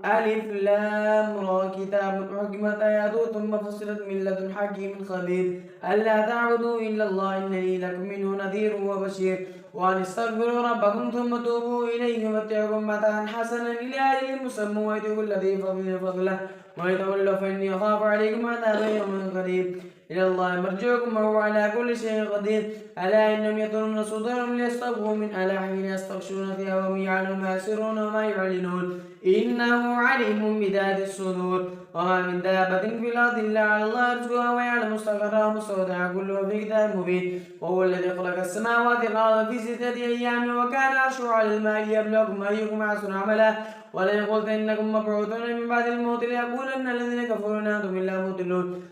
ألف لام را كتاب حكمت آياته ثم فصلت من لدن حكيم خبير ألا تعبدوا إلا الله إنني لكم منه نذير وبشير وأن استغفروا ربكم ثم توبوا إليه واتقوا متاعا حسنا إلى أجل مسمى ويؤتي كل ذي فضل فضله ويتولوا فإني أخاف عليكم عذاب يوم قريب إلى الله مرجعكم وهو على كل شيء قدير ألا إنهم يطلون صدورهم ليستبقوا من ألا حين يستغشون ثيابهم يعلم ما يسرون وما يعلنون إنه عليم بذات الصدور وما من دابة في الأرض إلا على الله رزقها ويعلم مستقرها ومستودعها كله في كتاب مبين وهو الذي خلق السماوات والأرض في 6 أيام وكان عرشه على الماء ليبلوكم أيكم أحسن عملا ولئن قلت إنكم مبعوثون من بعد الموت ليقولن الذين كفروا إن أنتم إلا مضلون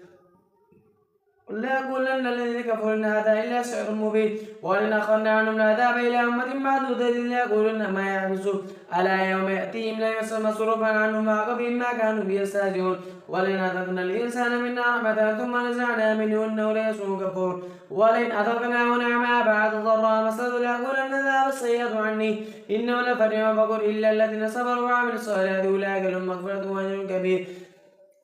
لا يقولن الذين كفروا إن هذا إلا سحر مبين ولئن أخرنا عنهم العذاب إلى أمة معدودة ليقولن ما يحبسوا ألا يوم يأتيهم لا يسمى مصروفا عنهم ما قبل ما كانوا بيستهزئون ولئن أذقنا الإنسان منا رحمة ثم نزعنا منه إنه ليسوء كفور ولئن أذقناه نعما بعد ضراء مسته ليقولن ذهب السيئة عني إنه لفرح فقل إلا الذين صبروا وعملوا الصالحات أولئك لهم مغفرة وأجر كبير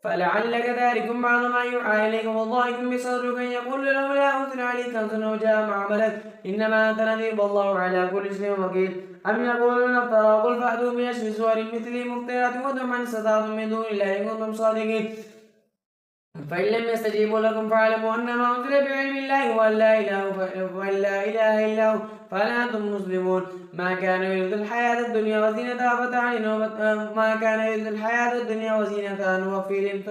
فلعلك ذلك بعض ما يوحى إليك والله بصدرك أن يقول لولا أنزل عليك كنز أو جاء مع ملك إنما أنت نذير والله على كل شيء وكيل أم يقولون افترى قل فأتوا بعشر سور مثله مفترات وادعوا من استطعتم من دون الله إن كنتم صادقين فإن لم يستجيبوا لكم فاعلموا أنما أنزل بعلم الله وأن لا إله إلا هو فلا أنتم مسلمون ما كان يريد الحياة الدنيا وزينتها ما كان يريد الحياة الدنيا وزينتها نوفي لهم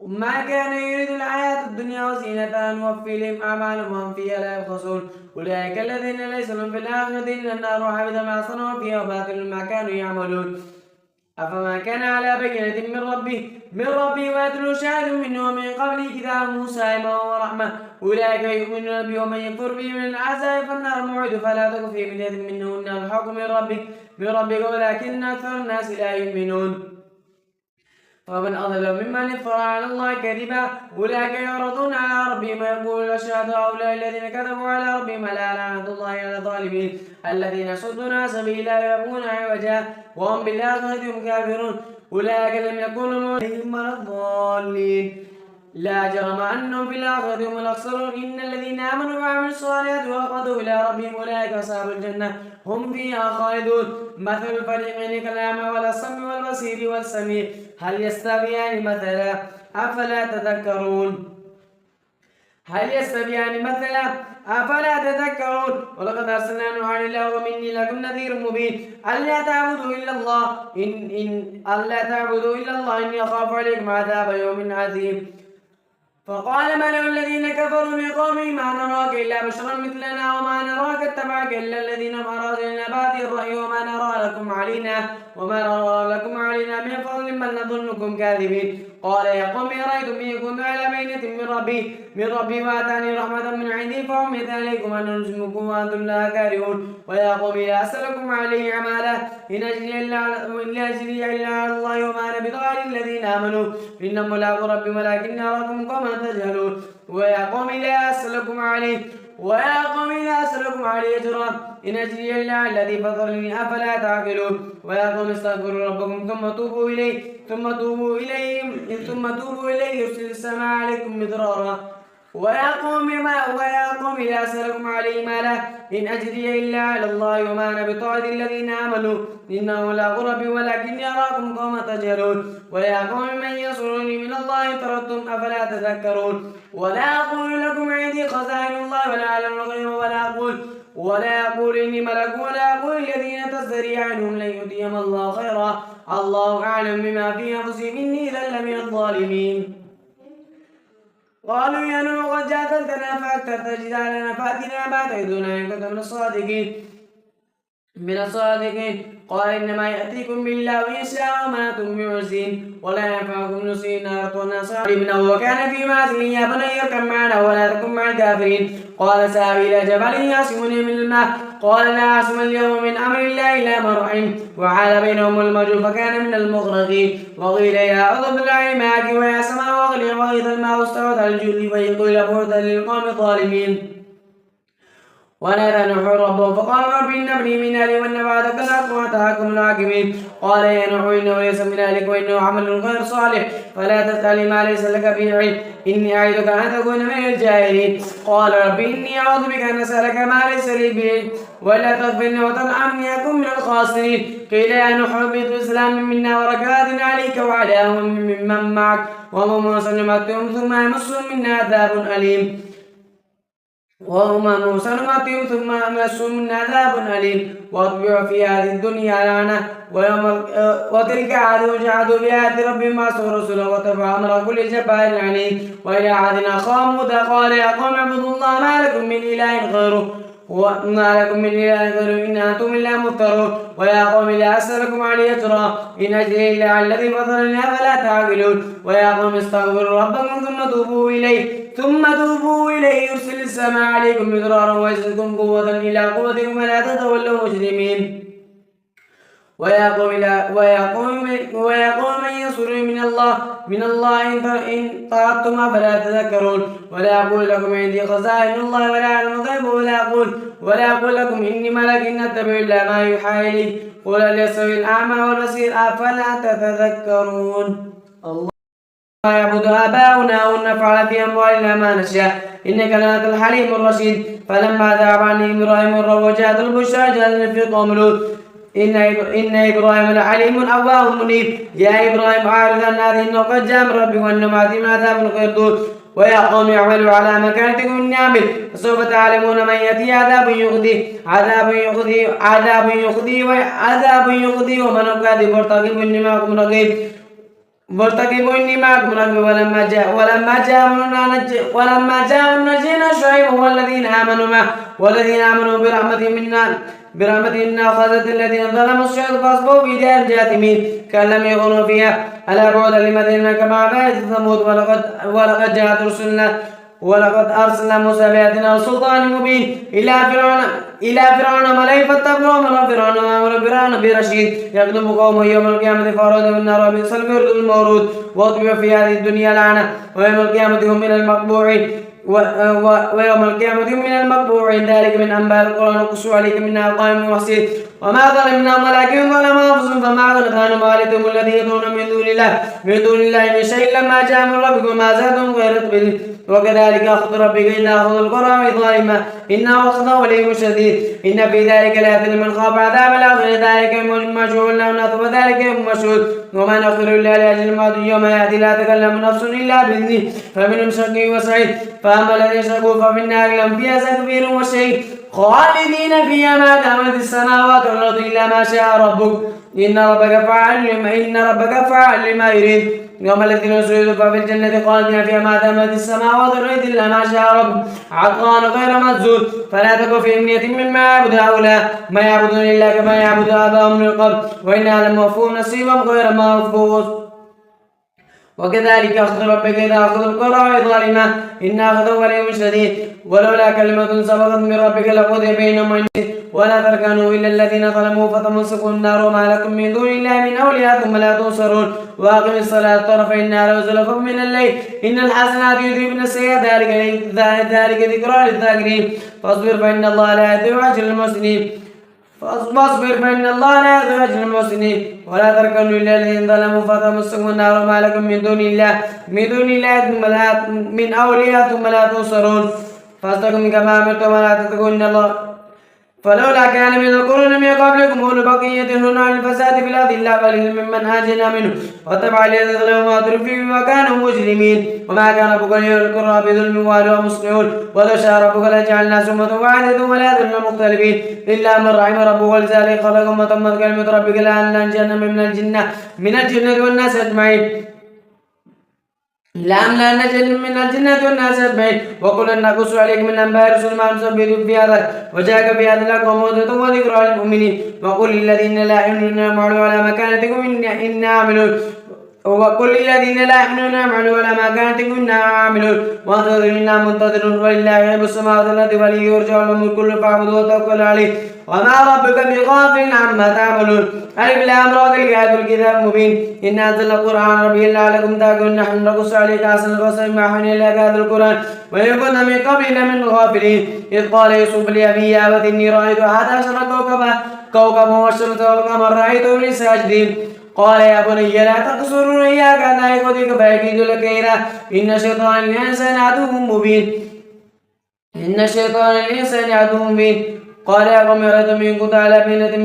ما كان يريد الحياة الدنيا وزينتها نوفي لهم أعمالهم وهم فيها لا يبخسون أولئك الذين ليس لهم في الآخرة إلا النار وحبط ما صنعوا فيها وباطل ما كانوا يعملون أفما كان على بينة من ربي ويتلو شاهد منه ومن قبله كتاب موسى إماما ورحمة أولئك يؤمنون به ومن يكفر به من الأعزاء فالنار موعد فلا تك في مرية منه إن الحق من ربك ولكن أكثر الناس لا يؤمنون ومن أضل ممن افترى على الله كذبا أولئك يعرضون على ربهم ويقول الأشهاد هؤلاء الذين كذبوا على ربهم ألا لعنة الله على الظالمين الذين يصدون عن سبيل الله ويبغون عوجا وهم بالآخرة هم كافرون أولئك لم يكونوا عليهم ولا الضالين لا جرم أنهم في الآخرة هم الأخسرون إن الذين آمنوا وعملوا الصالحات وأخذوا إلى ربهم أولئك أصحاب الجنة هم فيها خالدون مثل الفريقين كالأعمى والأصم والبصير والسميع هل يستويان مثلا أفلا تذكرون ولقد أرسلنا نوحا إلى قومه إني لكم نذير مبين ألا تعبدوا إلا الله إني أخاف عليكم عذاب يوم عظيم فقال ملأ الذين كفروا من قومه ما نراك إلا بشرا مثلنا وما نراك اتبعك إلا الذين هم أرادنا بادي الرأي وما نرى لكم علينا من فضل بل نظنكم كاذبين قال يا قوم أرأيتم إن كنت على بينة من ربي وآتاني رحمة من عندي فأميت عليكم أن نلزمكم وأنتم لها كارهون ويا قوم لا أسألكم عليه عمالا إن أجري إلا على الله وما أنا بطارد الذين آمنوا إنهم ملاقو ربي ولكن أراكم قوما تجهلون ويا قوم لا أسألكم عليه أجرا إن أجري إلا على الذي فضلني أفلا تعقلون ويا قوم استغفروا ربكم ثم توبوا إليه يرسل السماء عليكم مدرارا ويا قوم لا أسألكم عليه مالا إن أجري إلا على الله وما أنا بطارد الذين آمنوا إنه لا غرب ولكني أراكم قوما تجهلون ويا قوم من ينصرني من الله إن طردتم أفلا تذكرون ولا أقول لكم عندي خزائن الله ولا أعلم الغيب ولا أقول إني ملك ولا أقول الذين تزدري عنهم لن يؤتيهم الله خيرا الله أعلم بما في أنفسهم إني إذا لمن الظالمين قالوا يا نوح قد جادلتنا فأكثرت جدالنا فأتنا ما تعدنا إن كنت من الصادقين قال إنما يأتيكم بالله إن شاء وما أنتم بعزين ولا ينفعكم نصير نار ونصر ابنه وكان في معزل يا بني اركب معنا ولا تكن مع الكافرين قال سآوي إلى جبل يعصمني من الماء قال لا عاصم اليوم من أمر الله إلا من رحم وحال بينهم الموج فكان من المغرقين وقيل يا أرض ابلعي ماءك ويا سماء واغلقي وغيث الماء واستوت على الجود ويقول بعدا للقوم الظالمين ونادى نوح ربه فقال رب إن ابني من أهلي وإن بعدك الحق وأنت الحاكمين. قال يا نوح إنه ليس من أهلك وإنه عمل غير صالح فلا تسأل ما ليس لك به علم إني أعظك أن تكون من الجاهلين. قال رب إني أعوذ بك أن أسألك ما ليس لي به ولا تغفرني وترحمني أكن من الخاسرين. قيل يا نوح اهبط بسلام منا وبركات عليك وعلى أمم ممن معك وهم سنمتعهم ثم يمسهم منا عذاب أليم سنمتعهم ثم يمسهم منا عذاب أليم وأتبعوا في هذه الدنيا لعنة وتلك عاد جحدوا بآيات ربهم وعصوا رسله واتبعوا أمر كل جبار عنيد. وإلى عاد أخاهم هودا قال يا قوم اعبدوا الله ما لكم من إله غيره إن أنتم إلا مفترون. ويا قوم لا أسألكم عليه أجرا إن أجري إلا على الذي فطرني أفلا تعقلون. ويا قوم استغفروا ربكم ثم توبوا إليه يرسل السماء عليكم مدرارا ويزدكم قوة إلى قوتكم ولا تتولوا مجرمين. ويا قوم من ينصرني من الله إن طاعتم فلا تذكرون. ولا أقول لكم عندي خزائن الله ولا أعلم الغيب ولا أقول لكم إني ملك إن أتبع إلا ما يوحى إلي قل هل يستوي الأعمى والبصير أفلا تتذكرون. الله يعبد آباؤنا أو نفعل في أموالنا ما نشاء إنك لأنت الحليم الرشيد. فلما ذهب عني إبراهيم وجاءت البشرى جعلنا في قوم لوط إن إبراهيم لحليم أواه منيب. يا إبراهيم أعرض عن هذه إنه قد جاء من ربك وإنما عظيم عذاب غير دود. ويا قوم اعملوا على مكانتكم إني عامل فسوف تعلمون من يأتي عذاب يخزي ومن كاذب مرتقب إني معكم رقيب. ولما جاء نجينا شعيب والذين آمنوا برحمة إنا أخذت الذين ظلموا الصيحة فأصبحوا في ديارهم جاثمين كأن لم يكونوا فيها ألا بعدا لمدينة كما عادت ثمود. ولقد أرسلنا موسى بآياتنا وسلطان مبين إلى فرعون ملئه فاتبعوا أمر فرعون وما أمر فرعون برشيد يقدم قومه يوم القيامة فأرادوا النار وبئس الورد المورود. وأتبعوا في هذه الدنيا لعنة ويوم القيامة هم من المقبوعين ذلك من أنباء القرآن نقص عليك منها قائم وحسيد. وما ظلمناهم ولكن ظلموا أنفسهم فما أغنت عنهم آلهتهم التي يدعون من دون الله من شيء لما جاء من ربك وما زادهم غير تبديل. وكذلك أخذ ربك إذا أخذ القرى ظالما إنه أخذه وليم شديد. إن في ذلك لآيات لمن خاف عذاب الآخرة ذلك يوم مشهود له ناس وذلك يوم مشهود. وما نغفر إلا لأجل الموت يوم يأتي لا تكلم نفس إلا بإذنه فمنهم شقي وسعيد. فأما الذين شقوا ففي النار لهم فيها زفير وشهيق خالدين فيها ما دامت السماوات والأرض إلا ما شاء ربك إن ربك فعال لما يريد. يوم الذين سعدوا ففي الجنة خالدين فيها ما دامت السماوات والأرض إلا ما شاء ربك عطاء غير مجدود. فلا تك في أمنية مما يعبد هؤلاء ما يعبدون إلا كما يعبد آباؤهم من قبل وإنا لموفوهم نصيبهم غير منقوص. وكذلك أخذ ربك إذا أخذ القرى ظالما إن أخذه وليم شديد. ولولا كلمة سبقت من ربك لقضي بينهم ولا تركنوا إلا الذين ظلموا فتمسكوا النار وما لكم من دون الله من أولياء ثم لا تنصرون. وأقم الصلاة طرفي النهار وزلفا من الليل إن الحسنات يذهبن السيئات ذلك ذكرى للذاكرين. فاصبر فإن الله لا يضيع أجر المحسنين ولا تركنوا إلا الذين ظلموا فتمسكوا النار وما لكم من دون الله من أولياء ثم لا تنصرون. فاستقم كما أمرتم ولا تتقون الله فلولا كان من القرون من قبلكم أولو بقية ينهون عن الفساد في الأرض إلا قليلا ممن أنجينا منه واتبع الذين ظلموا ما أترفوا فيه وكانوا مجرمين. وما كان ربك ليهلك القرى بظلم وأهلها مصلحون ولو شاء ربك لجعل الناس أمة واحدة ولا يزالون مختلفين إلا من رحم ربك ولذلك خلقهم وتمت كلمة ربك لأملأن من الجنة والناس أجمعين من الجنة والناس أجمعين. وقل نقص عليك من أنباء الرسل ما نثبت في هذا وجاءك بهذا لك وموعظة وذكرى للمؤمنين. وقل للذين لا يؤمنون اعملوا على مكانتكم إنا عاملون وقل للذين لا يؤمنون اعملوا ولا ما كانت كنا عاملون وانتظروا إنا منتظرون ولله غيب السماوات والأرض وإليه يرجع الأمر كله فاعبدوه وتوكل عليه وما ربك بغافل عما تعملون ألف لام را تلك الكتاب المبين إنا أنزلنا القرآن ربيعا لعلكم تعقلون نحن نقص عليك أحسن القصص بما أوحينا إليك هذا القرآن وإن كنا من قبل من الغافلين إذ قال يوسف لأبيه يا أبت إني رأيت 11 كوكبا والشمس والقمر رأيتهم لي ساجدين قال يا بني لا تقصر رؤياك عن إخوتك فيكيد لك كيدا إن الشيطان للإنسان عدو مبين قال يا قوم أرأيتم إن كنت على بينة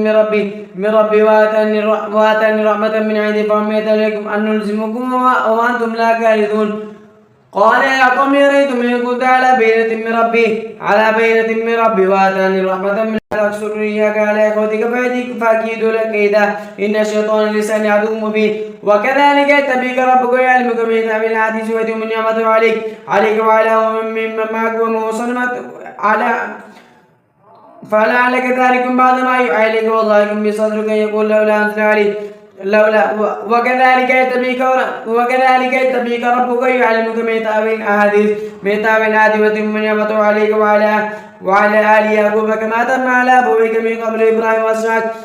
من ربي وآتاني رحمة من عندي فعميت عليكم أن نلزمكم وأنتم لا كارثون قال يا قوم أرأيتم إن كنت على بينة من ربي وآتاني رحمة من تقصر إياك على إخوتك فأكيد لك كيدا إن الشيطان للإنسان عدو مبين وكذلك يتبيك ربك ويعلمك من تأويل الحديث ويتم نعمته عليك وعلى ومن معك وموصلمت على فلعلك تارك بعد ما يوحى إليك والله بصدرك يقول لولا وكذلك يتبيك ربك ويعلمك من تأويل الأحاديث ويتم نعمته عليك وعلى آل يعقوب كما تم على أبويك من قبل إبراهيم وإسحاق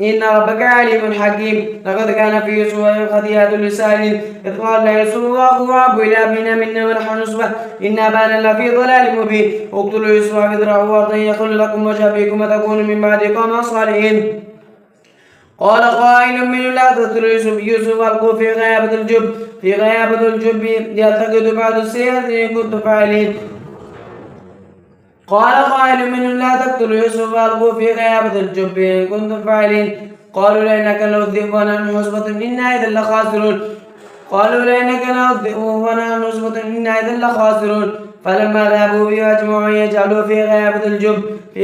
إن ربك عليم حكيم لقد كان في يوسف خطيئة لسان إذ قال لا يوسف وأخوه أحب إلى أبينا منا ونحن نصبح إن أبانا لفي ضلال مبين اقتلوا يوسف واذرعوه أرضا يخل لكم وجه أبيكم وتكونوا من بعد قوم صالحين قال قائل منهم لا تقتلوا يوسف والقوه في غيابة الجب يلتقط بعض السيئات إن كنتم فاعلين قال قائل منهم لا تقتلوا يوسف والقوه في غيابة الجب إن كنتم فاعلين قالوا لئنك لو الذئب ونحن عصبة إنا إذا لخاسرون فلما ذهبوا به أجمعوا أن يجعلوا في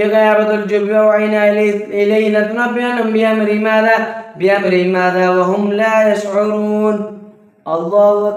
غيابة الجب وأوحينا إليه لتنبئنهم بأمرهم ماذا وهم لا يشعرون الله